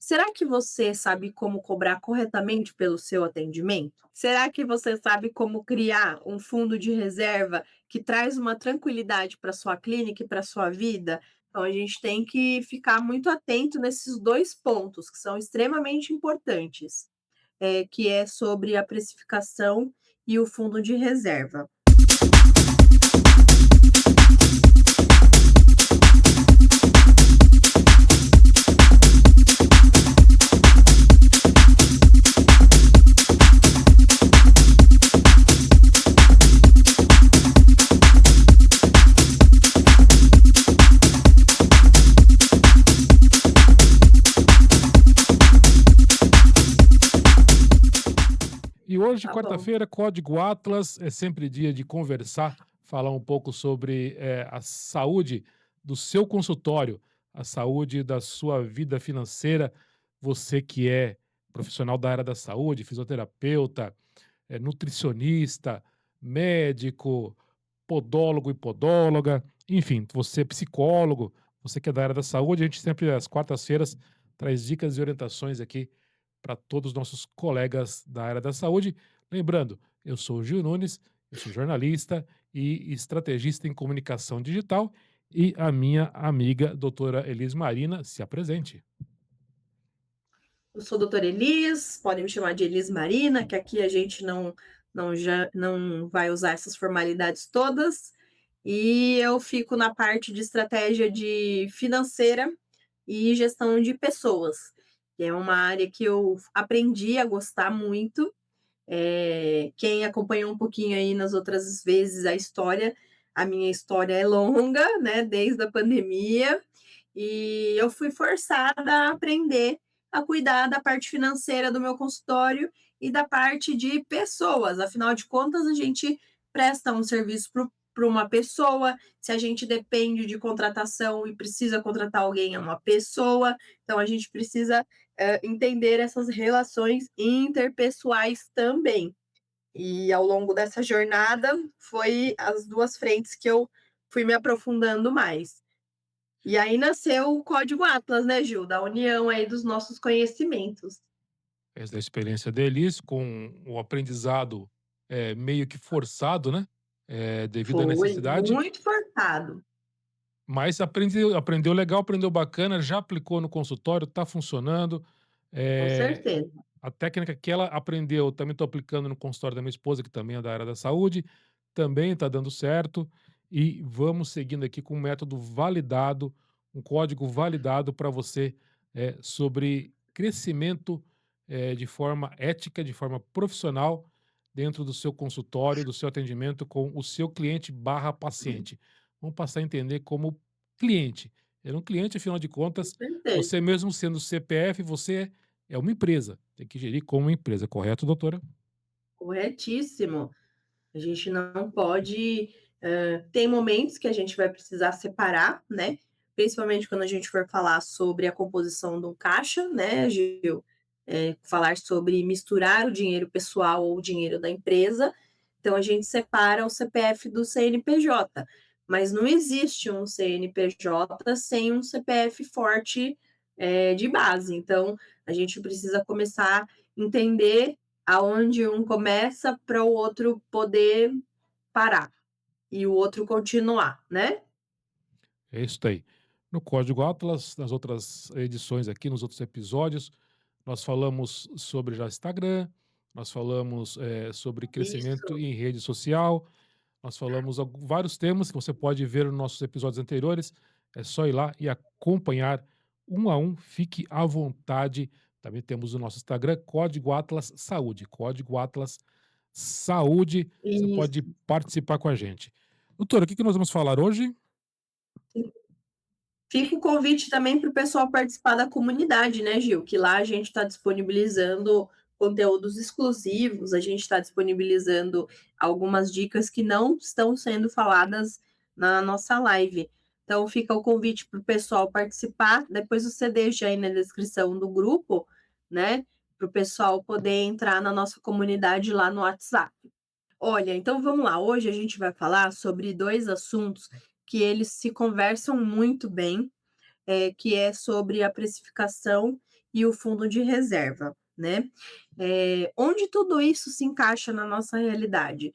Será que você sabe como cobrar corretamente pelo seu atendimento? Será que você sabe como criar um fundo de reserva que traz uma tranquilidade para sua clínica e para sua vida? Então, a gente tem que ficar muito atento nesses 2 pontos, que são extremamente importantes, que é sobre a precificação e o fundo de reserva. E hoje, Tá bom. quarta-feira, Código Atlas, é sempre dia de conversar, falar um pouco sobre a saúde do seu consultório, a saúde da sua vida financeira. Você que é profissional da área da saúde, fisioterapeuta, nutricionista, médico, podólogo e podóloga, enfim, você é psicólogo, você que é da área da saúde, a gente sempre às quartas-feiras traz dicas e orientações aqui para todos os nossos colegas da área da saúde. Lembrando, eu sou o Gil Nunes, eu sou jornalista e estrategista em comunicação digital e a minha amiga doutora Elis Marina se apresente. Eu sou doutora Elis, podem me chamar de Elis Marina, que aqui a gente não vai usar essas formalidades todas. E eu fico na parte de estratégia de financeira e gestão de pessoas, que é uma área que eu aprendi a gostar muito. Quem acompanhou um pouquinho aí nas outras vezes a minha história é longa, né, desde a pandemia, e eu fui forçada a aprender a cuidar da parte financeira do meu consultório e da parte de pessoas. Afinal de contas, a gente presta um serviço para uma pessoa, se a gente depende de contratação e precisa contratar alguém, é uma pessoa, então a gente precisa entender essas relações interpessoais também. E ao longo dessa jornada, foi as 2 frentes que eu fui me aprofundando mais. E aí nasceu o Código Atlas, né, Gil? Da união aí dos nossos conhecimentos. Essa é a experiência deles com o aprendizado meio que forçado, né? Devido à Foi necessidade, muito forçado, mas aprendeu legal, aprendeu bacana, já aplicou no consultório, está funcionando. com Eh, certeza. a técnica que ela aprendeu, também estou aplicando no consultório da minha esposa, que também é da área da saúde, também está dando certo. E vamos seguindo aqui com um método validado, um código validado para você sobre crescimento de forma ética, de forma profissional, dentro do seu consultório, do seu atendimento com o seu cliente barra paciente. Vamos passar a entender como cliente. Ele é um cliente, afinal de Com contas, certeza. você mesmo sendo CPF, você é uma empresa, tem que gerir como uma empresa, correto, doutora? Corretíssimo. A gente não pode. Tem momentos que a gente vai precisar separar, né? Principalmente quando a gente for falar sobre a composição do caixa, né, Gil? Falar sobre misturar o dinheiro pessoal ou o dinheiro da empresa. Então, a gente separa o CPF do CNPJ. Mas não existe um CNPJ sem um CPF forte, de base. Então, a gente precisa começar a entender aonde um começa para o outro poder parar e o outro continuar, né? É isso aí. No Código Atlas, nas outras edições aqui, nos outros episódios, nós falamos sobre já Instagram, nós falamos sobre crescimento Isso. em rede social, nós falamos vários temas que você pode ver nos nossos episódios anteriores. É só ir lá e acompanhar um a um. Fique à vontade. Também temos o nosso Instagram, Código Atlas Saúde. Código Atlas Saúde. Você pode Isso. participar com a gente. Doutora, o que nós vamos falar hoje? Fica o convite também para o pessoal participar da comunidade, né, Gil? Que lá a gente está disponibilizando conteúdos exclusivos, a gente está disponibilizando algumas dicas que não estão sendo faladas na nossa live. Então, fica o convite para o pessoal participar. Depois você deixa aí na descrição do grupo, né? Para o pessoal poder entrar na nossa comunidade lá no WhatsApp. Olha, então vamos lá. Hoje a gente vai falar sobre 2 assuntos que eles se conversam muito bem, que é sobre a precificação e o fundo de reserva, né? Onde tudo isso se encaixa na nossa realidade?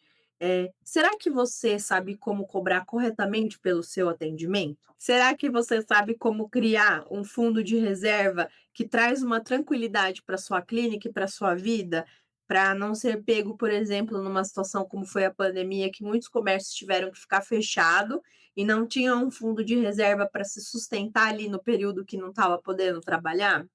Será que você sabe como cobrar corretamente pelo seu atendimento? Será que você sabe como criar um fundo de reserva que traz uma tranquilidade para sua clínica e para sua vida, para não ser pego, por exemplo, numa situação como foi a pandemia, que muitos comércios tiveram que ficar fechado e não tinham um fundo de reserva para se sustentar ali no período que não estava podendo trabalhar?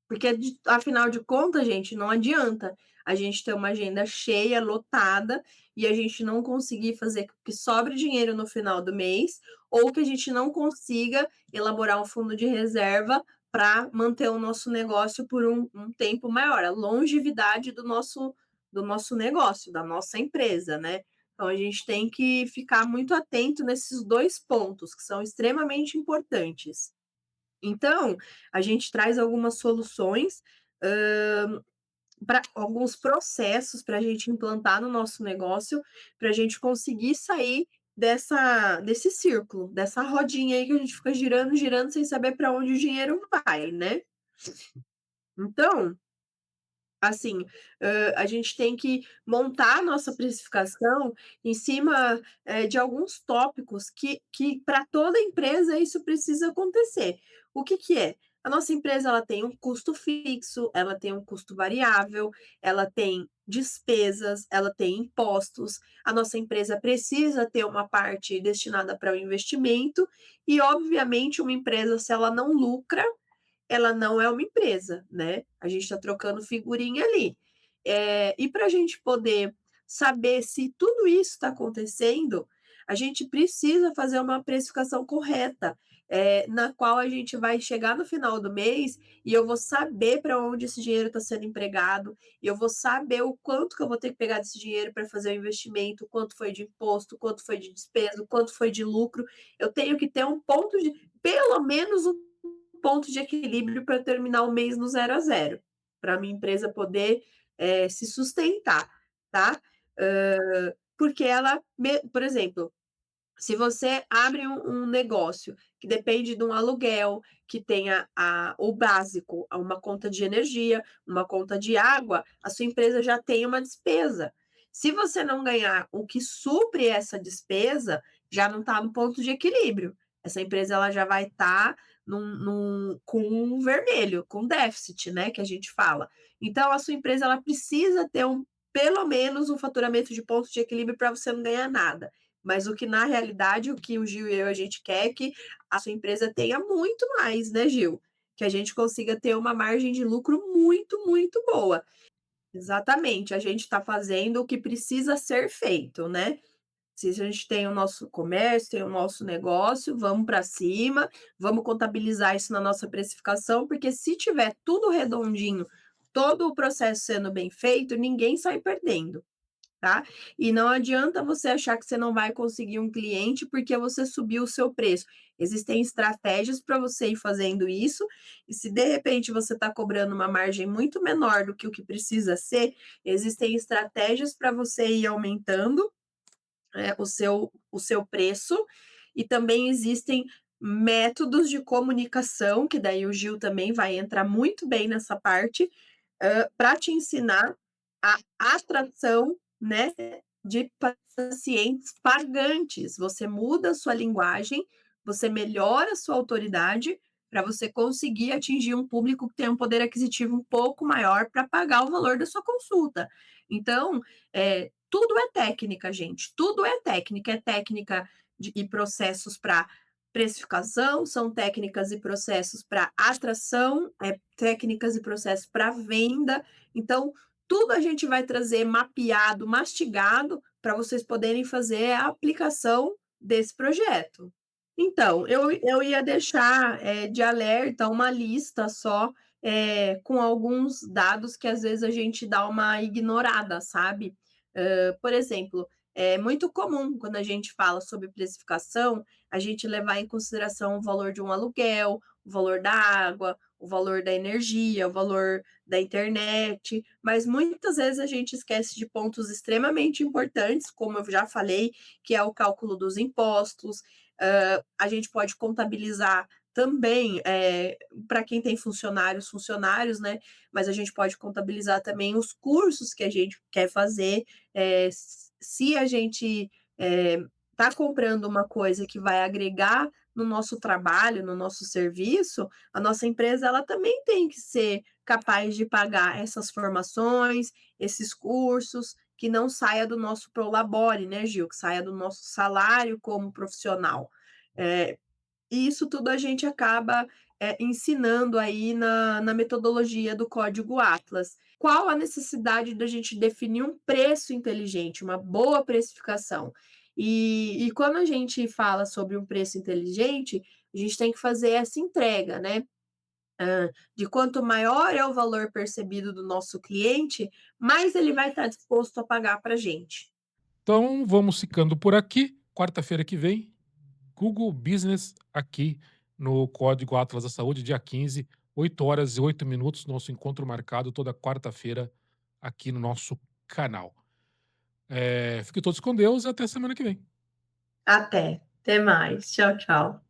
Porque, afinal de contas, gente, não adianta a gente ter uma agenda cheia, lotada, e a gente não conseguir fazer com que sobre dinheiro no final do mês, ou que a gente não consiga elaborar um fundo de reserva para manter o nosso negócio por um tempo maior, a longevidade do nosso negócio, da nossa empresa, né? Então, a gente tem que ficar muito atento nesses dois pontos, que são extremamente importantes. Então, a gente traz algumas soluções, para alguns processos para a gente implantar no nosso negócio, para a gente conseguir sair desse círculo, dessa rodinha aí que a gente fica girando, girando sem saber para onde o dinheiro vai, né. Então, assim, a gente tem que montar a nossa precificação em cima, de alguns tópicos que para toda empresa isso precisa acontecer. O que que é? A nossa empresa ela tem um custo fixo, ela tem um custo variável, ela tem despesas, ela tem impostos. A nossa empresa precisa ter uma parte destinada para o investimento e, obviamente, uma empresa, se ela não lucra, ela não é uma empresa, né? A gente está trocando figurinha ali. E para a gente poder saber se tudo isso está acontecendo, a gente precisa fazer uma precificação correta, na qual a gente vai chegar no final do mês e eu vou saber para onde esse dinheiro está sendo empregado, e eu vou saber o quanto que eu vou ter que pegar desse dinheiro para fazer o investimento, o quanto foi de imposto, o quanto foi de despesa, o quanto foi de lucro. Eu tenho que ter um ponto de, pelo menos um ponto de equilíbrio para terminar o mês no zero a zero, para minha empresa poder, se sustentar, tá. Porque por exemplo, se você abre um negócio que depende de um aluguel, que tenha o básico, uma conta de energia, uma conta de água, a sua empresa já tem uma despesa. Se você não ganhar o que supre essa despesa, já não está no ponto de equilíbrio. Essa empresa ela já vai estar com um vermelho, com déficit, né, que a gente fala. Então a sua empresa ela precisa ter pelo menos um faturamento de ponto de equilíbrio para você não ganhar nada. Mas o que na realidade, o que o Gil e eu a gente quer é que a sua empresa tenha muito mais, né, Gil? Que a gente consiga ter uma margem de lucro muito, muito boa. Exatamente, a gente está fazendo o que precisa ser feito, né? Se a gente tem o nosso comércio, tem o nosso negócio, vamos para cima, vamos contabilizar isso na nossa precificação, porque se tiver tudo redondinho, todo o processo sendo bem feito, ninguém sai perdendo. Tá? E não adianta você achar que você não vai conseguir um cliente porque você subiu o seu preço. Existem estratégias para você ir fazendo isso, e se de repente você está cobrando uma margem muito menor do que o que precisa ser, existem estratégias para você ir aumentando, o seu preço, e também existem métodos de comunicação, que daí o Gil também vai entrar muito bem nessa parte, para te ensinar a atração, né, de pacientes pagantes. Você muda a sua linguagem, você melhora a sua autoridade para você conseguir atingir um público que tem um poder aquisitivo um pouco maior para pagar o valor da sua consulta. Então, tudo é técnica, gente, tudo é técnica e processos para precificação, são técnicas e processos para atração, técnicas e processos para venda. Então, tudo a gente vai trazer mapeado, mastigado, para vocês poderem fazer a aplicação desse projeto. Então, eu ia deixar, de alerta uma lista só, com alguns dados que às vezes a gente dá uma ignorada, sabe. Por exemplo, é muito comum quando a gente fala sobre precificação, a gente levar em consideração o valor de um aluguel, o valor da água, o valor da energia, o valor da internet, mas muitas vezes a gente esquece de pontos extremamente importantes, como eu já falei, que é o cálculo dos impostos. A gente pode contabilizar também, para quem tem funcionários, funcionários, né, mas a gente pode contabilizar também os cursos que a gente quer fazer, se a gente, está comprando uma coisa que vai agregar no nosso trabalho, no nosso serviço, a nossa empresa ela também tem que ser capaz de pagar essas formações, esses cursos, que não saia do nosso prolabore, né, Gil, que saia do nosso salário como profissional. Eh, e isso tudo a gente acaba, ensinando aí na metodologia do Código Atlas. Qual a necessidade da gente definir um preço inteligente, uma boa precificação? E quando a gente fala sobre um preço inteligente, a gente tem que fazer essa entrega, né, de quanto maior é o valor percebido do nosso cliente, mais ele vai estar disposto a pagar pra gente. Então vamos ficando por aqui. Quarta-feira que vem, Google Business aqui no Código Atlas da Saúde, dia 15, 8h08, nosso encontro marcado toda quarta-feira aqui no nosso canal. Fiquem todos com Deus e até semana que vem. Até mais. Tchau, tchau.